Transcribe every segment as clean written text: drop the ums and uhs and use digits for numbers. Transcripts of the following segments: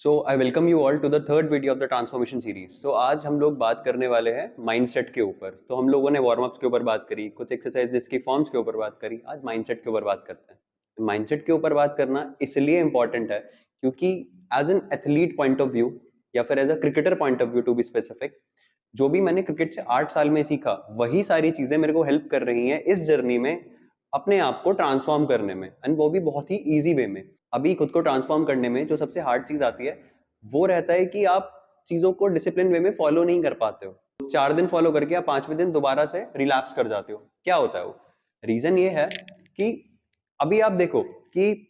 So I welcome you all to the third video of the transformation series. So आज हम लोग बात करने वाले हैं माइंडसेट के ऊपर। तो हम लोगों ने वार्म अप्स के ऊपर बात करी, कुछ एक्सरसाइजेस की फॉर्म्स के ऊपर बात करी, आज माइंडसेट के ऊपर बात करते हैं। माइंडसेट के ऊपर बात करना इसलिए इंपॉर्टेंट है क्योंकि as an athlete point of view या फिर as a cricketer point of view to be specific, जो भी मैंने क्रिकेट से 8 साल में सीखा वही सारी चीजें मेरे को हेल्प कर रही हैं इस जर्नी में अपने आप को ट्रांसफॉर्म करने में, एंड वो भी बहुत ही इजी वे में। अभी खुद को ट्रांसफॉर्म करने में जो सबसे हार्ड चीज आती है वो रहता है कि आप चीजों को डिसिप्लिन वे में फॉलो नहीं कर पाते हो। 4 दिन फॉलो करके आप 5वें दिन दोबारा से रिलैप्स कर जाते हो। क्या होता है वो? रीजन ये है कि अभी आप देखो कि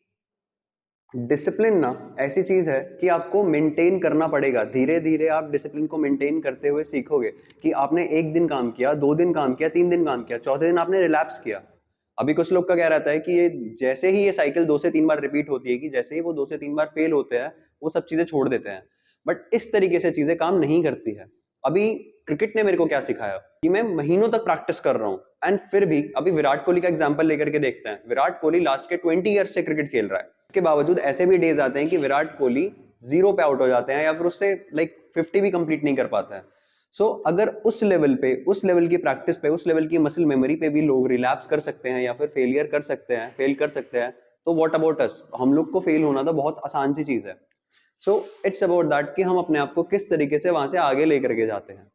डिसिप्लिन ना ऐसी चीज है कि आपको मेंटेन करना पड़ेगा। धीरे धीरे आप डिसिप्लिन को मेंटेन करते हुए सीखोगे कि आपने 1 दिन काम किया, 2 दिन काम किया, 3 दिन काम किया, चौथे दिन आपने रिलैप्स किया। अभी कुछ लोग का क्या रहता है कि ये जैसे ही ये साइकिल 2 से 3 बार रिपीट होती है कि जैसे ही वो 2 से 3 बार फेल होते हैं वो सब चीजें छोड़ देते हैं। बट इस तरीके से चीजें काम नहीं करती है। अभी क्रिकेट ने मेरे को क्या सिखाया कि मैं महीनों तक प्रैक्टिस कर रहा हूँ, एंड फिर भी अभी विराट कोहली का एग्जांपल लेकर के देखते हैं। विराट कोहली लास्ट के 20 ईयर्स से क्रिकेट खेल रहा है, इसके बावजूद ऐसे भी डेज आते हैं कि विराट कोहली 0 पे आउट हो जाते हैं या फिर उससे 50 भी कंप्लीट नहीं कर पाता है। अगर उस लेवल पे, उस लेवल की प्रैक्टिस पे, उस लेवल की मसल मेमोरी पे भी लोग रिलैप्स कर सकते हैं या फिर फेलियर कर सकते हैं, फेल कर सकते हैं, तो व्हाट अबाउट अस? हम लोग को फेल होना तो बहुत आसान सी चीज है। इट्स अबाउट दैट कि हम अपने आप को किस तरीके से वहां से आगे लेकर के जाते हैं।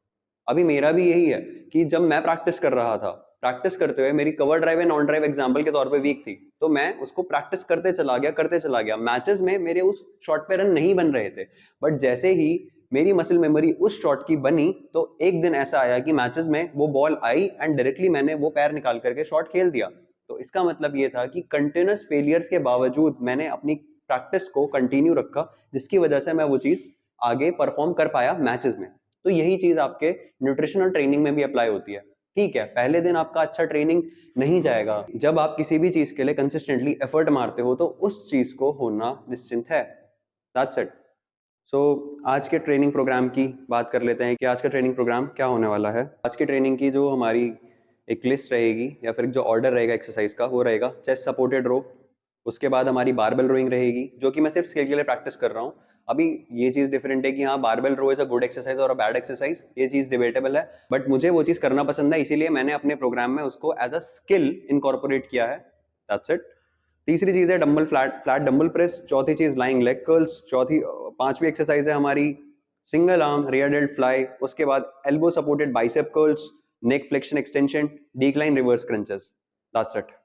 अभी मेरा भी यही है कि जब मैं प्रैक्टिस कर रहा था, प्रैक्टिस करते हुए मेरी cover drive and non drive example के तौर पे वीक थी, तो मैं उसको प्रैक्टिस करते चला गया, करते चला गया। मैचेस में मेरे उस शॉट पे रन नहीं बन रहे थे, बट जैसे ही मेरी मसल मेमोरी उस शॉट की बनी तो एक दिन ऐसा आया कि मैचेस में वो बॉल आई एंड डायरेक्टली मैंने वो पैर निकाल करके शॉट खेल दिया। तो इसका मतलब ये था कि कंटिन्यूस फेलियर्स के बावजूद मैंने अपनी प्रैक्टिस को कंटिन्यू रखा, जिसकी वजह से मैं वो चीज आगे परफॉर्म कर पाया मैचेस में। तो यही चीज आपके न्यूट्रिशन और ट्रेनिंग में भी अप्लाई होती है। ठीक है, पहले दिन आपका अच्छा ट्रेनिंग नहीं जाएगा, जब आप किसी भी चीज के लिए कंसिस्टेंटली एफर्ट मारते हो तो उस चीज को होना निश्चिंत है। That's it. सो आज के ट्रेनिंग प्रोग्राम की बात कर लेते हैं कि आज का ट्रेनिंग प्रोग्राम क्या होने वाला है। आज की ट्रेनिंग की जो हमारी एक लिस्ट रहेगी या फिर जो ऑर्डर रहेगा एक्सरसाइज का, वो रहेगा चेस्ट सपोर्टेड रो। उसके बाद हमारी बारबेल रोइंग रहेगी, जो कि मैं सिर्फ स्केल के लिए प्रैक्टिस कर रहा हूँ। अभी ये चीज डिफरेंट है कि हाँ, barbell row is a good exercise और अ बैड एक्सरसाइज, ये चीज डिबेटेबल है, बट मुझे वो चीज करना पसंद है, इसीलिए मैंने अपने प्रोग्राम में उसको एज अ स्किल इनकॉर्पोरेट किया है। That's it. तीसरी चीज है dumbbell flat flat dumbbell press. चौथी चीज लाइंग लेग कर्ल्स। पांचवी एक्सरसाइज है हमारी single arm rear dealt fly. उसके बाद elbow supported bicep curls, neck flexion extension, decline reverse crunches. That's it.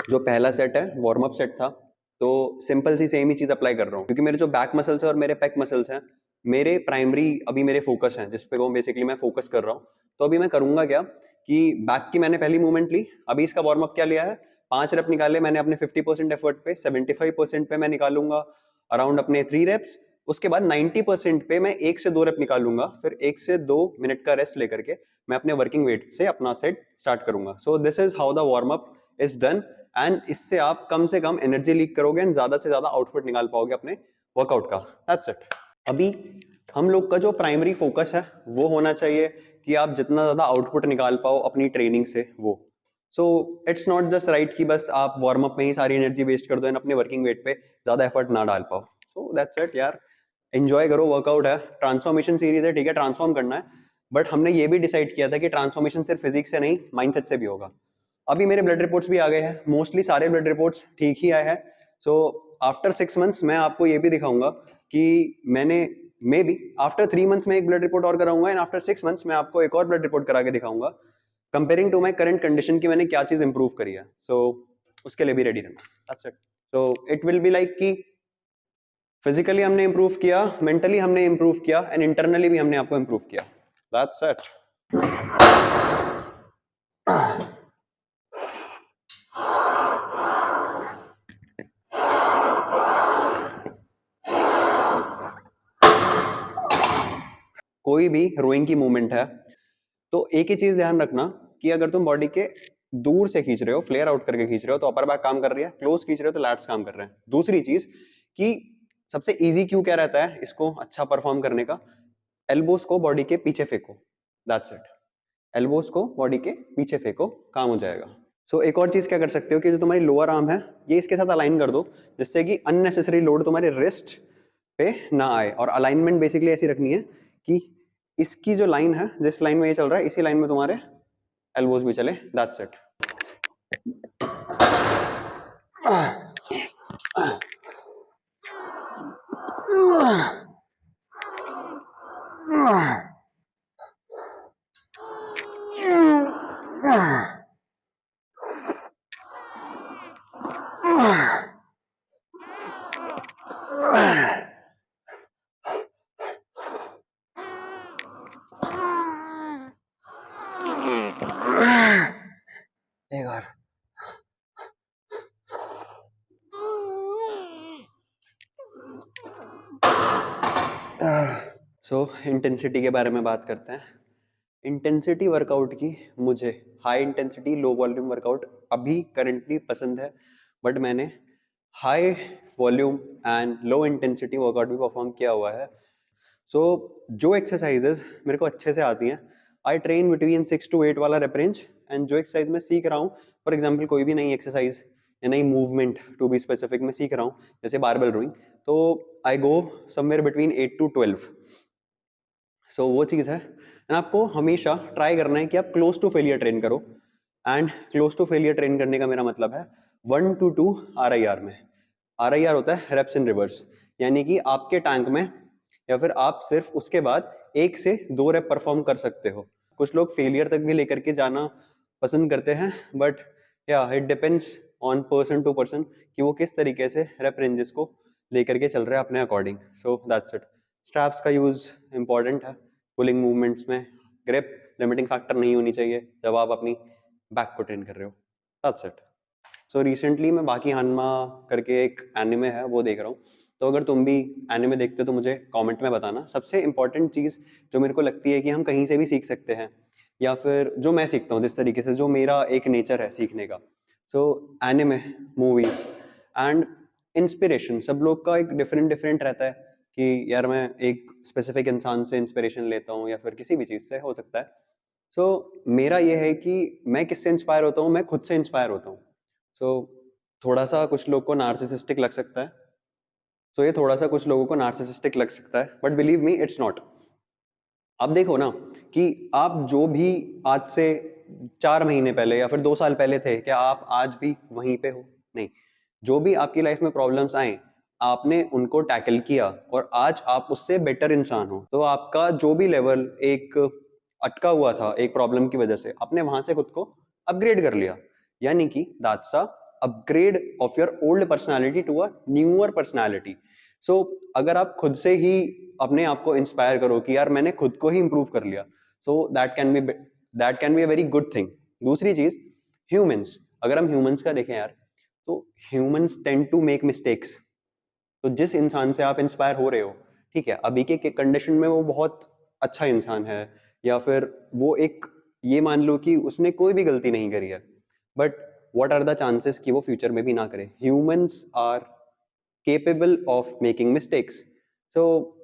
जो पहला सेट है वार्म अप सेट था, तो सिंपल सी सेम ही चीज अप्लाई कर रहा हूँ क्योंकि मेरे जो बैक मसल्स है और मेरे पेक मसल्स हैं, मेरे प्राइमरी अभी मेरे फोकस हैं, जिस पे वो बेसिकली मैं फोकस कर रहा हूँ। तो अभी मैं करूंगा क्या कि बैक की मैंने पहली मूवमेंट ली, अभी इसका वार्म अप क्या लिया है, 5 रेप निकाले मैंने अपने 50% एफर्ट पे, 75% पे मैं निकालूंगा अराउंड अपने 3 रेप्स। उसके बाद 90% पे मैं 1 से 2 रेप निकालूंगा, फिर 1 से 2 मिनट का रेस्ट लेकर के मैं अपने वर्किंग वेट से अपना सेट स्टार्ट करूंगा। So this is how the warm up is done, and इससे आप कम से कम एनर्जी लीक करोगे एंड ज्यादा से ज्यादा आउटपुट निकाल पाओगे अपने वर्कआउट का। That's it. अभी हम लोग का जो प्राइमरी फोकस है वो होना चाहिए कि आप जितना ज्यादा आउटपुट निकाल पाओ अपनी ट्रेनिंग से वो। इट्स नॉट जस्ट राइट कि बस आप वार्म अप में ही सारी एनर्जी वेस्ट कर दो एंड अपने वर्किंग वेट पे ज्यादा एफर्ट ना डाल पाओ। दैट्स इट यार, एंजॉय करो, वर्कआउट है, ट्रांसफॉर्मेशन सीरीज है, ठीक है, ट्रांसफॉर्म करना है, बट हमने ये भी डिसाइड किया था कि ट्रांसफॉर्मेशन सिर्फ फिजिक्स से नहीं माइंडसेट से भी होगा। अभी मेरे ब्लड रिपोर्ट्स भी आ गए हैं, मोस्टली सारे ब्लड रिपोर्ट्स ठीक ही आए हैं। सो आफ्टर 6 मंथ्स मैं आपको ये भी दिखाऊंगा कि मैंने मे बी आफ्टर 3 मंथ्स में एक ब्लड रिपोर्ट और कराऊंगा, एंड आफ्टर 6 मंथ्स मैं आपको एक और ब्लड रिपोर्ट करा के दिखाऊंगा comparing to my current condition की मैंने क्या चीज इंप्रूव करी है। उसके लिए भी रेडी रहना। That's it. It will be like कि फिजिकली हमने इंप्रूव किया, मेंटली हमने इंप्रूव किया, एंड इंटरनली भी हमने आपको इंप्रूव किया। That's it. कोई भी रोइंग की मूवमेंट है तो एक ही चीज ध्यान रखना कि अगर तुम बॉडी के दूर से खींच रहे हो, फ्लेयर आउट करके खींच रहे हो तो अपर बैक काम कर रही है, क्लोज खींच रहे हो तो लैट्स काम कर रहे हैं। दूसरी चीज कि सबसे इजी क्यू क्या रहता है इसको अच्छा परफॉर्म करने का, एल्बोस को बॉडी के पीछे फेंको, दैट्स इट। एल्बोस को बॉडी के पीछे फेंको, काम हो जाएगा। एक और चीज क्या कर सकते हो कि जो तुम्हारी लोअर आर्म है ये इसके साथ अलाइन कर दो, जिससे कि अननेसेसरी लोड तुम्हारे रिस्ट पे ना आए। और अलाइनमेंट बेसिकली ऐसी रखनी है कि इसकी जो लाइन है, जिस लाइन में ये चल रहा है इसी लाइन में तुम्हारे एल्बोज भी चले, दैट्स इट। एक और इंटेंसिटी के बारे में बात करते हैं। इंटेंसिटी वर्कआउट की मुझे high intensity low volume workout अभी करंटली पसंद है, बट मैंने high volume and low intensity workout भी परफॉर्म किया हुआ है। जो एक्सरसाइजेज मेरे को अच्छे से आती हैं, आई ट्रेन बिटवीन 6 to 8 वाला रेप रेंज। एंड जो एक्सरसाइज मैं सीख रहा हूँ, फॉर एग्जाम्पल कोई भी नई एक्सरसाइज या नई मूवमेंट टू बी स्पेसिफिक मैं सीख रहा हूँ, जैसे बारबेल रोइंग, तो आई गो समवेयर बिटवीन 8 to 12। वो चीज़ है। एंड आपको हमेशा ट्राई करना है कि आप क्लोज टू फेलियर ट्रेन करो। And close to failure train करने का मेरा मतलब है 1 to 2 RIR में। RIR होता है रेप्स इन रिवर्स, यानी कि आपके टैंक में या फिर आप सिर्फ उसके बाद 1 से 2 रेप परफॉर्म कर सकते हो। कुछ लोग फेलियर तक भी लेकर के जाना पसंद करते हैं, बट या it depends on person to person कि वो किस तरीके से रेप रेंजेस को लेकर के चल रहे हैं अपने अकॉर्डिंग। That's it. स्ट्रैप्स का यूज इंपॉर्टेंट है पुलिंग मूवमेंट्स में। ग्रिप लिमिटिंग फैक्टर नहीं होनी चाहिए जब आप अपनी बैक को ट्रेन कर रहे हो, दैट्स इट। रिसेंटली मैं बाकी हानमा करके एक एनिमे है वो देख रहा हूँ, तो अगर तुम भी एनिमे देखते हो तो मुझे कमेंट में बताना। सबसे इंपॉर्टेंट चीज़ जो मेरे को लगती है कि हम कहीं से भी सीख सकते हैं, या फिर जो मैं सीखता हूँ जिस तरीके से, जो मेरा एक नेचर है सीखने का, एनिमे, मूवीज एंड इंस्पिरेशन, सब लोग का एक डिफरेंट डिफरेंट रहता है कि यार मैं एक स्पेसिफिक इंसान से इंस्पिरेशन लेता हूँ या फिर किसी भी चीज़ से हो सकता है। मेरा ये है कि मैं किससे इंस्पायर होता हूँ, मैं खुद से इंस्पायर होता हूँ। थोड़ा सा कुछ लोग को नार्सिसिस्टिक लग सकता है, ये थोड़ा सा कुछ लोगों को नार्सिसिस्टिक लग सकता है, but believe me it's not. अब देखो ना कि आप जो भी आज से 4 महीने पहले या फिर 2 साल पहले थे, क्या आप आज भी वहीं पे हो? नहीं। जो भी आपकी लाइफ में प्रॉब्लम्स आए, आपने उनको टैकल किया और आज आप उससे बेटर इंसान हो। तो आपका जो भी लेवल एक अटका हुआ था एक प्रॉब्लम की वजह से, आपने वहां से खुद को अपग्रेड कर लिया, यानी कि that's a upgrade of your old personality to a newer personality. अगर आप खुद से ही अपने आप को इंस्पायर करो कि यार मैंने खुद को ही इंप्रूव कर लिया, that can be a very good thing. दूसरी चीज, ह्यूमंस, अगर हम ह्यूमंस का देखें यार, तो humans tend to make mistakes. तो जिस इंसान से आप इंस्पायर हो रहे हो, ठीक है, अभी के कंडीशन में वो बहुत अच्छा इंसान है, या फिर वो एक, ये मान लो कि उसने कोई भी गलती नहीं करी है, but what are the chances कि वो फ्यूचर में भी ना करे? Humans are capable of making mistakes.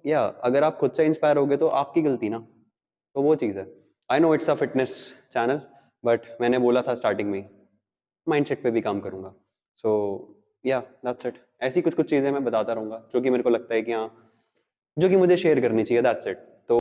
या अगर आप खुद से इंस्पायर होगे तो आपकी गलती ना, तो वो चीज़ है। I know it's a fitness channel, but मैंने बोला था स्टार्टिंग में माइंडसेट पे भी काम करूंगा। सो या दैट्स इट। ऐसी कुछ कुछ चीज़ें मैं बताता रहूंगा जो कि मेरे को लगता है कि हाँ, जो कि मुझे शेयर करनी चाहिए, दैट्स इट। तो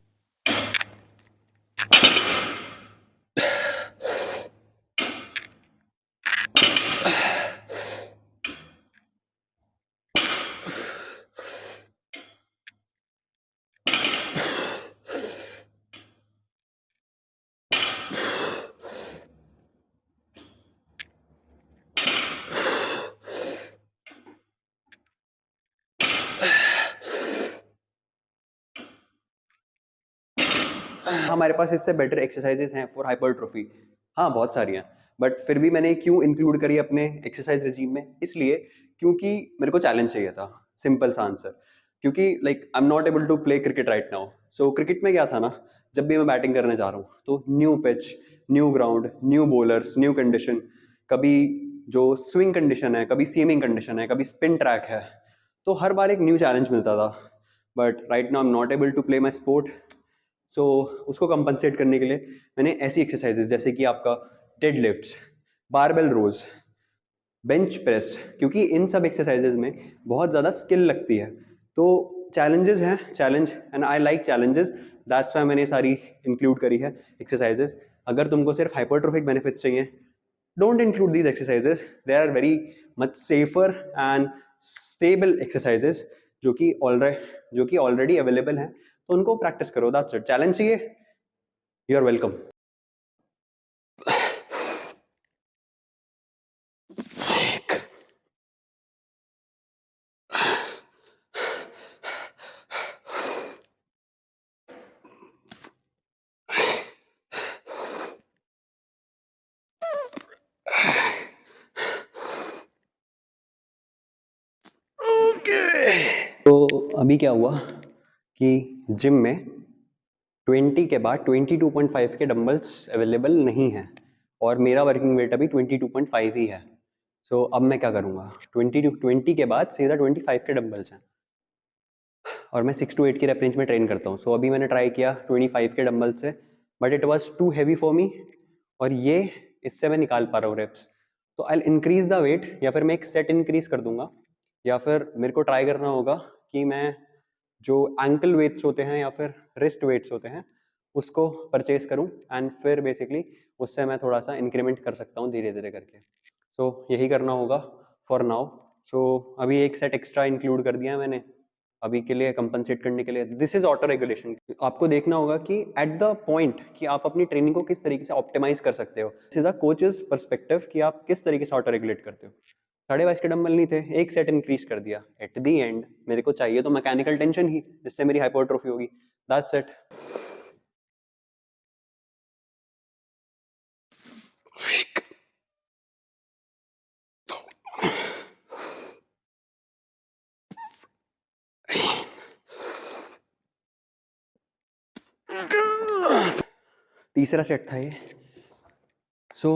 हमारे पास इससे बेटर एक्सरसाइजेस हैं फॉर हाइपरट्रोफी, हाँ बहुत सारी हैं, बट फिर भी मैंने क्यों इंक्लूड करी अपने एक्सरसाइज रिजीम में? इसलिए क्योंकि मेरे को चैलेंज चाहिए था, सिंपल सा आंसर। क्योंकि like I am not able to play cricket right now. Cricket में क्या था ना, जब भी मैं बैटिंग करने जा रहा हूँ तो new pitch, new ground, new bowlers, new condition, कभी जो स्विंग कंडीशन है, कभी सीमिंग कंडीशन है, कभी स्पिन ट्रैक है, तो हर बार एक न्यू चैलेंज मिलता था। But right now I am not able to play my sport, so उसको कंपनसेट करने के लिए मैंने ऐसी एक्सरसाइजेज जैसे कि आपका डेड लिफ्ट्स, बारबेल रोज, बेंच प्रेस, क्योंकि इन सब एक्सरसाइजेज में बहुत ज़्यादा स्किल लगती है, तो चैलेंजेस हैं, challenge and I like challenges, that's why मैंने सारी इंक्लूड करी है एक्सरसाइजेस। अगर तुमको सिर्फ हाइपरट्रोफिक बेनिफिट्स चाहिए, don't include these exercises, they are very much safer and stable exercises जो कि ऑलरेडी अवेलेबल हैं, तो उनको प्रैक्टिस करो, दैट्स इट। चैलेंज चाहिए, यू आर वेलकम। तो अभी क्या हुआ कि जिम में 20 के बाद 22.5 के डंबल्स अवेलेबल नहीं हैं, और मेरा वर्किंग वेट अभी 22.5 ही है। सो अब मैं क्या करूँगा, 20 के बाद सीधा 25 के डंबल्स हैं, और मैं 6 to 8 की रेप रेंज में ट्रेन करता हूँ। सो अभी मैंने ट्राई किया 25 के डंबल से, but it was too heavy for me, और ये इससे मैं निकाल पा रहा हूँ रेप्स। तो आई इंक्रीज द वेट, या फिर मैं एक सेट इंक्रीज कर दूंगा, या फिर मेरे को ट्राई करना होगा कि मैं जो एंकल वेट्स होते हैं या फिर रिस्ट वेट्स होते हैं उसको परचेज करूं, एंड फिर बेसिकली उससे मैं थोड़ा सा इंक्रीमेंट कर सकता हूं धीरे धीरे करके। सो यही करना होगा फॉर नाउ। सो अभी एक सेट एक्स्ट्रा इंक्लूड कर दिया है मैंने अभी के लिए कंपनसेट करने के लिए। This is auto regulation. आपको देखना होगा कि एट द पॉइंट कि आप अपनी ट्रेनिंग को किस तरीके से ऑप्टिमाइज कर सकते हो, सीधा कोचेस पर्सपेक्टिव कि आप किस तरीके से ऑटो रेगुलेट करते हो। 22.5 के डंबल नहीं थे, एक सेट इंक्रीज कर दिया, एट द एंड मेरे को चाहिए तो मैकेनिकल टेंशन ही जिससे मेरी हाइपरट्रोफी होगी, दैट्स इट। तीसरा सेट था ये। सो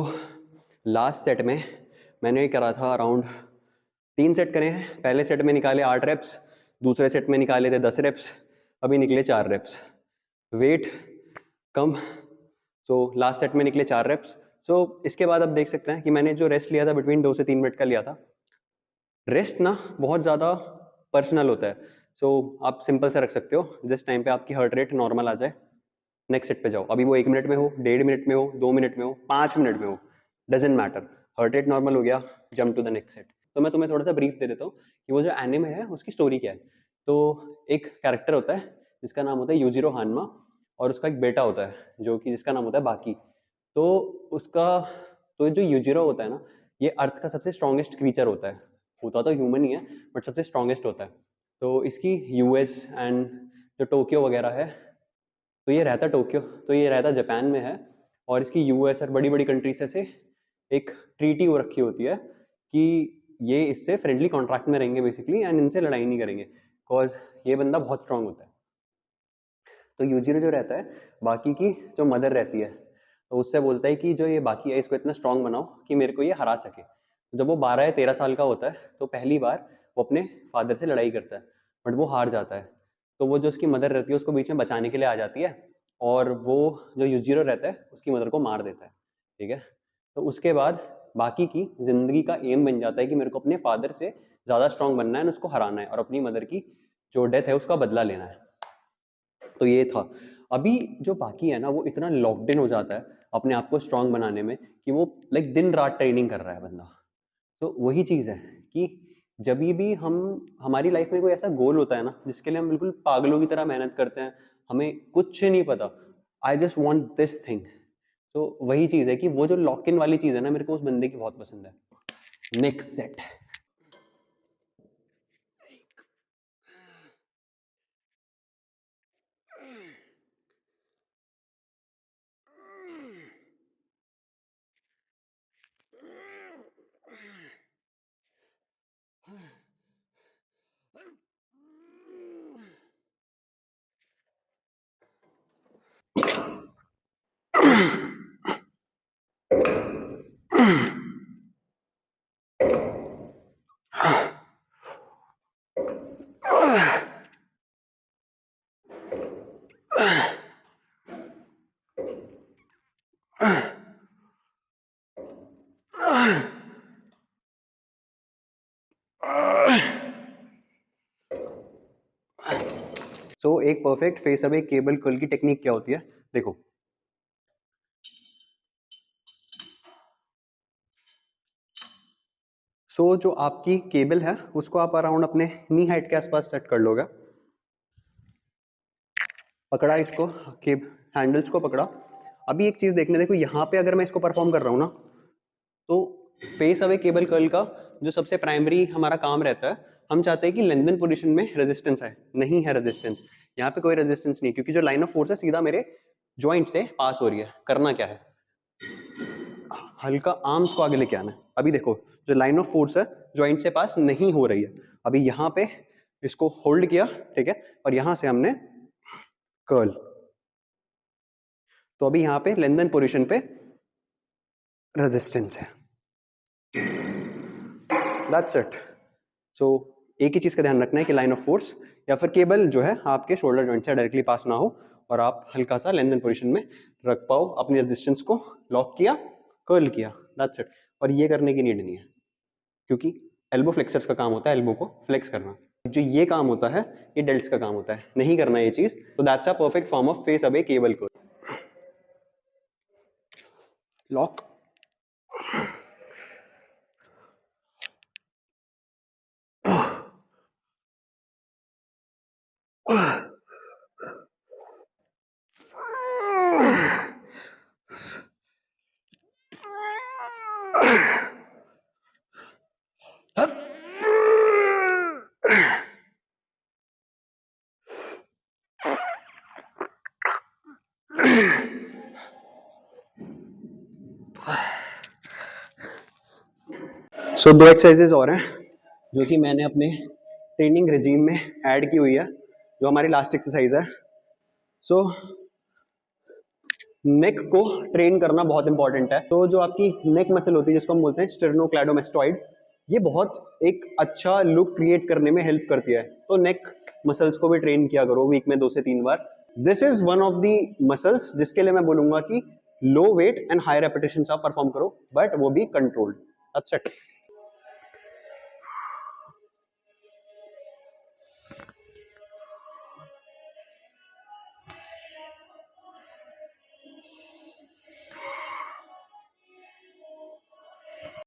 लास्ट सेट में मैंने करा था अराउंड 3 सेट करे हैं। पहले सेट में निकाले 8 रेप्स, दूसरे सेट में निकाले थे 10 रेप्स, अभी निकले 4 रेप्स। वेट कम, सो लास्ट सेट में निकले 4 रेप्स। सो इसके बाद आप देख सकते हैं कि मैंने जो रेस्ट लिया था बिटवीन 2 से 3 मिनट का लिया था। रेस्ट ना बहुत ज़्यादा पर्सनल होता है, सो आप सिंपल से रख सकते हो जिस टाइम पे आपकी हार्ट रेट नॉर्मल आ जाए, नेक्स्ट सेट पे जाओ। अभी वो 1 मिनट में हो, 1.5 मिनट में हो, 2 मिनट में हो, 5 मिनट में हो, doesn't matter. Heart rate normal हो गया, jump to the next set. तो मैं तुम्हें थोड़ा सा ब्रीफ दे देता हूँ कि वो जो एनिमे है उसकी स्टोरी क्या है। तो एक कैरेक्टर होता है जिसका नाम होता है यूजिरो हानमा, और उसका एक बेटा होता है जो कि जिसका नाम होता है बाकी। तो उसका तो जो यूजिरो होता है ना, ये अर्थ का सबसे स्ट्रॉन्गेस्ट क्रीचर होता है। होता तो ह्यूमन ही है बट सबसे स्ट्रॉन्गेस्ट होता है। तो इसकी यूएस एंड जो टोक्यो वगैरह है, तो ये रहता टोक्यो, तो ये रहता जापान में है, और इसकी यूएस और बड़ी बड़ी कंट्रीज से एक ट्रीटी हो रखी होती है कि ये इससे फ्रेंडली कॉन्ट्रैक्ट में रहेंगे बेसिकली, एंड इनसे लड़ाई नहीं करेंगे बिकॉज ये बंदा बहुत स्ट्रांग होता है। तो यूजिरो जो रहता है, बाकी की जो मदर रहती है, तो उससे बोलता है कि जो ये बाकी है इसको इतना स्ट्रांग बनाओ कि मेरे को ये हरा सके। जब वो 12 या 13 साल का होता है तो पहली बार वो अपने फादर से लड़ाई करता है, बट वो हार जाता है। तो वो जो उसकी मदर रहती है उसको बीच में बचाने के लिए आ जाती है, और वो जो यूजिरो रहता है उसकी मदर को मार देता है। ठीक है, तो उसके बाद बाकी की जिंदगी का एम बन जाता है कि मेरे को अपने फादर से ज़्यादा स्ट्रांग बनना है, उसको हराना है, और अपनी मदर की जो डेथ है उसका बदला लेना है। तो ये था। अभी जो बाकी है ना, वो इतना लॉकड इन हो जाता है अपने आप को स्ट्रांग बनाने में कि वो लाइक दिन रात ट्रेनिंग कर रहा है बंदा। तो वही चीज़ है कि जब भी हम हमारी लाइफ में कोई ऐसा गोल होता है ना जिसके लिए हम बिल्कुल पागलों की तरह मेहनत करते हैं, हमें कुछ नहीं पता, I just want this thing. तो वही चीज़ है कि वो जो लॉक इन वाली चीज़ है ना, मेरे को उस बंदे की बहुत पसंद है। Next set. सो एक perfect face away cable curl की टेक्निक क्या होती है, देखो। जो आपकी केबल है उसको आप अराउंड अपने नी हाइट के आसपास सेट कर लोगे। पकड़ा इसको, केब हैंडल्स को पकड़ा। अभी एक चीज देखने, देखो यहाँ पे अगर मैं इसको परफॉर्म कर रहा हूँ ना, तो फेस अवे केबल कर्ल का जो सबसे प्राइमरी हमारा काम रहता है, हम चाहते हैं कि लेंथन पोजीशन में रेजिस्टेंस है, नहीं है रेजिस्टेंस। यहाँ पे कोई रेजिस्टेंस नहीं, क्योंकि जो लाइन ऑफ फोर्स है सीधा मेरे जॉइंट से पास हो रही है। करना क्या है, हल्का आर्म्स को आगे लेके आना है। अभी देखो जो लाइन ऑफ फोर्स है जॉइंट से पास नहीं हो रही है। अभी यहाँ पे इसको होल्ड किया, ठीक है, और यहां से हमने कर्ल। तो अभी यहाँ पे लेंथन पोजीशन पे रेजिस्टेंस है। That's it. सो एक ही चीज का ध्यान रखना है कि लाइन ऑफ फोर्स या फिर केबल जो है आपके शोल्डर जॉइंट से डायरेक्टली पास ना हो, और आप हल्का सा लेंथन पोजीशन में रख पाओ। अपनी रेजिस्टेंस को लॉक किया, कर्ल किया, दैट्स इट। और ये करने की नीड नहीं है, क्योंकि एल्बो फ्लेक्सर्स का काम होता है एल्बो को फ्लेक्स करना। जो ये काम होता है ये डेल्ट्स का काम होता है, नहीं करना ये चीज। तो that's a perfect form of face away cable curl. Lock. दो एक्सरसाइजेज और हैं जो कि मैंने अपने ट्रेनिंग रेजीम में ऐड की हुई है, जो हमारी लास्ट एक्सरसाइज है। नेक को ट्रेन करना बहुत इंपॉर्टेंट है। तो जो आपकी नेक मसल होती है जिसको हम बोलते हैं स्टेर्नोक्लेडोमेस्टॉइड, ये बहुत एक अच्छा लुक क्रिएट करने में हेल्प करती है। तो नेक मसल्स को भी ट्रेन किया करो वीक में 2 से 3 बार। This is one of the muscles जिसके लिए मैं बोलूंगा कि low weight and high repetitions आप परफॉर्म करो, बट वो भी कंट्रोल्ड। That's it.